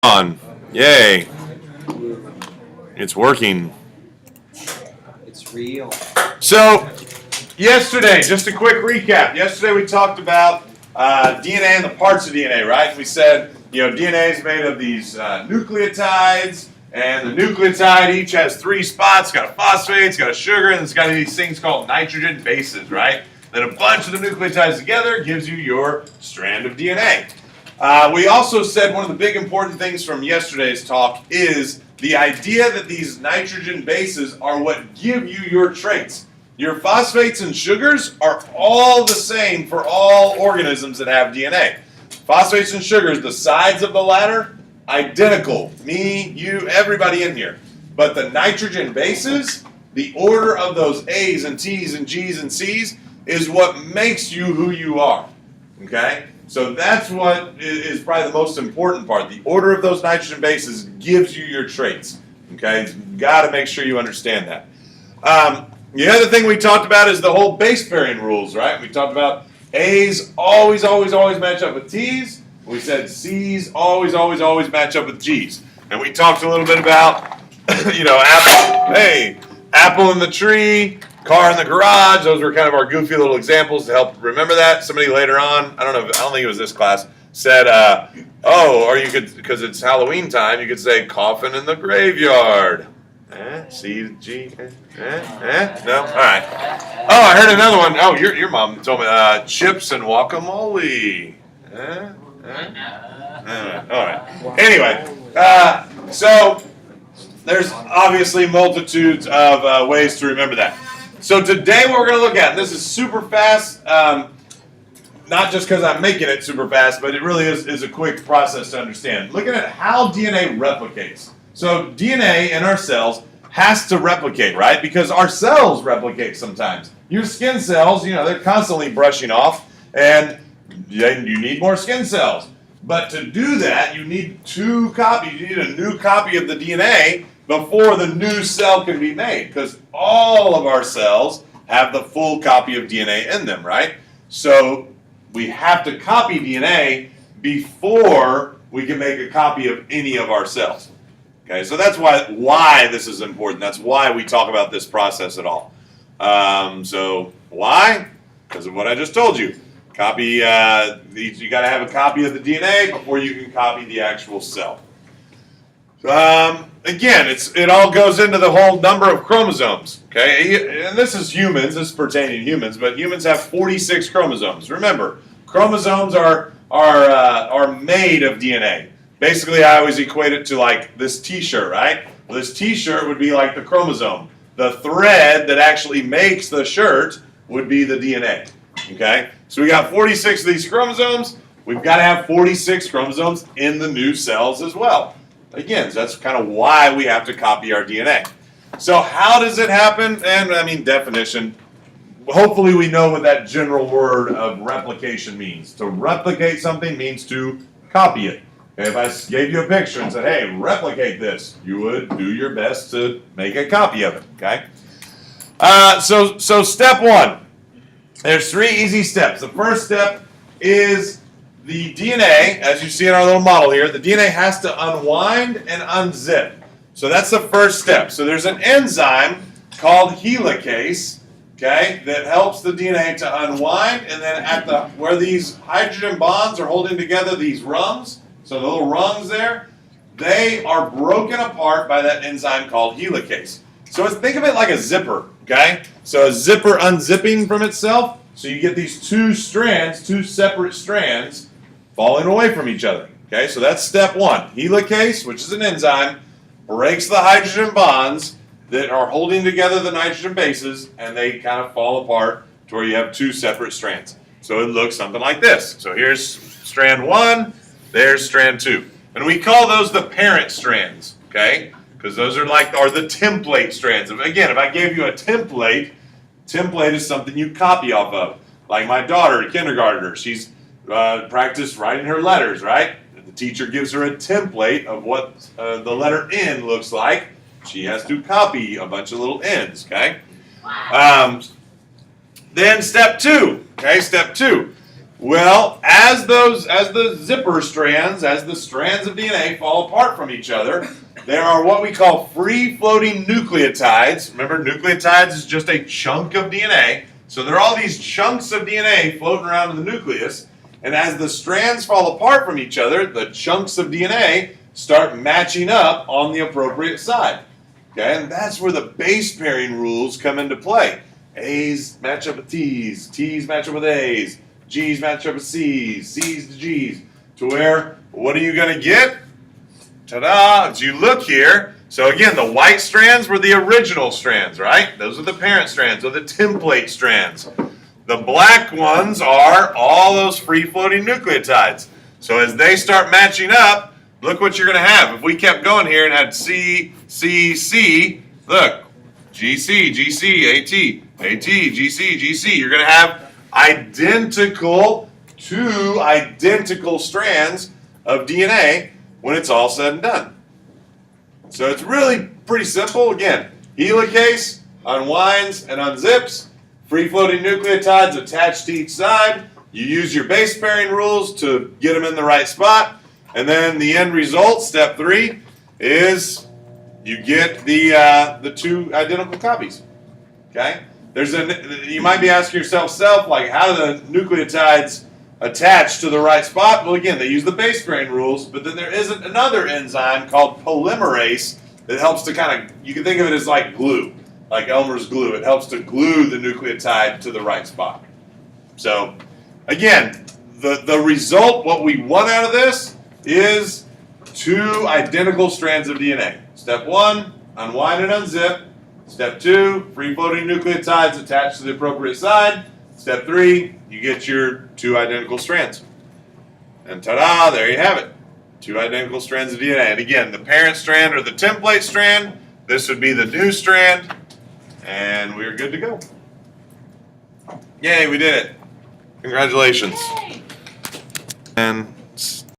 On. Yay. It's working. It's real. So, yesterday, just a quick recap. Yesterday we talked about DNA and the parts of DNA, right? We said, DNA is made of these nucleotides, and the nucleotide each has three spots. It's got a phosphate, it's got a sugar, and it's got these things called nitrogen bases, right? Then a bunch of the nucleotides together gives you your strand of DNA. We also said one of the big important things from yesterday's talk is the idea that these nitrogen bases are what give you your traits. Your phosphates and sugars are all the same for all organisms that have DNA. Phosphates and sugars, the sides of the ladder, identical. Me, you, everybody in here. But the nitrogen bases, the order of those A's and T's and G's and C's is what makes you who you are. Okay? So that's what is probably the most important part. The order of those nitrogen bases gives you your traits. Okay? You've got to make sure you understand that. The other thing we talked about is the whole base pairing rules, right? We talked about A's always match up with T's. We said C's always match up with G's. And we talked a little bit about, apple in the tree, car in the garage. Those were kind of our goofy little examples to help remember that. Somebody later on, I don't think it was this class, said, or you could, because it's Halloween time, you could say coffin in the graveyard. C, G, no? All right. Oh, I heard another one. Oh, your mom told me chips and guacamole. All right. Anyway, so there's obviously multitudes of ways to remember that. So today what we're going to look at, and this is super fast, not just because I'm making it super fast, but it really is a quick process to understand. Looking at how DNA replicates. So DNA in our cells has to replicate, right? Because our cells replicate sometimes. Your skin cells, they're constantly brushing off, and you need more skin cells. But to do that, you need two copies. You need a new copy of the DNA before the new cell can be made, because all of our cells have the full copy of DNA in them, right? So we have to copy DNA before we can make a copy of any of our cells. Okay, so that's why this is important. That's why we talk about this process at all. So why? Because of what I just told you. Copy. You got to have a copy of the DNA before you can copy the actual cell. Again, it all goes into the whole number of chromosomes. Okay, and this is humans. This is pertaining to humans, but humans have 46 chromosomes. Remember, chromosomes are made of DNA. Basically, I always equate it to like this T-shirt, right? Well, this T-shirt would be like the chromosome. The thread that actually makes the shirt would be the DNA. Okay, so we got 46 of these chromosomes. We've got to have 46 chromosomes in the new cells as well. Again, so that's kind of why we have to copy our DNA. So how does it happen? And definition. Hopefully we know what that general word of replication means. To replicate something means to copy it. Okay, if I gave you a picture and said, hey, replicate this, you would do your best to make a copy of it. Okay. So step one. There's 3 easy steps. The first step is the DNA, as you see in our little model here, the DNA has to unwind and unzip. So that's the first step. So there's an enzyme called helicase, okay, that helps the DNA to unwind, and then where these hydrogen bonds are holding together these rungs, so the little rungs there, they are broken apart by that enzyme called helicase. So think of it like a zipper, okay? So a zipper unzipping from itself, so you get these two separate strands, falling away from each other. Okay, so that's step one. Helicase, which is an enzyme, breaks the hydrogen bonds that are holding together the nitrogen bases, and they kind of fall apart to where you have two separate strands. So it looks something like this. So here's strand 1, there's strand 2. And we call those the parent strands, okay? Because those are the template strands. Again, if I gave you a template is something you copy off of. Like my daughter, a kindergartner, she's practiced writing her letters, right? The teacher gives her a template of what the letter N looks like. She has to copy a bunch of little N's, okay? Then step 2, okay? Step 2. Well, as the zipper strands, as the strands of DNA fall apart from each other, there are what we call free-floating nucleotides. Remember, nucleotides is just a chunk of DNA. So there are all these chunks of DNA floating around in the nucleus, and as the strands fall apart from each other, the chunks of DNA start matching up on the appropriate side. Okay, and that's where the base pairing rules come into play. A's match up with T's, T's match up with A's, G's match up with C's, C's to G's, to where, what are you going to get? Ta-da! As you look here, so again, the white strands were the original strands, right? Those are the parent strands, or the template strands. The black ones are all those free-floating nucleotides. So as they start matching up, look what you're going to have. If we kept going here and had C, C, C, look, GC, GC, AT, AT, GC, GC, you're going to have two identical strands of DNA when it's all said and done. So it's really pretty simple. Again, helicase unwinds and unzips, free-floating nucleotides attached to each side. You use your base pairing rules to get them in the right spot, and then the end result, step 3, is you get the two identical copies. Okay? You might be asking yourself, like, how do the nucleotides attach to the right spot? Well, again, they use the base pairing rules, but then there is another enzyme called polymerase that helps to kind of, you can think of it as like glue, like Elmer's glue. It helps to glue the nucleotide to the right spot. So, again, the result, what we want out of this, is 2 identical strands of DNA. Step 1, unwind and unzip. Step 2, free-floating nucleotides attached to the appropriate side. Step 3, you get your 2 identical strands. And ta-da, there you have it. 2 identical strands of DNA. And again, the parent strand or the template strand, this would be the new strand, and we're good to go. Yay, we did it. Congratulations. Yay. And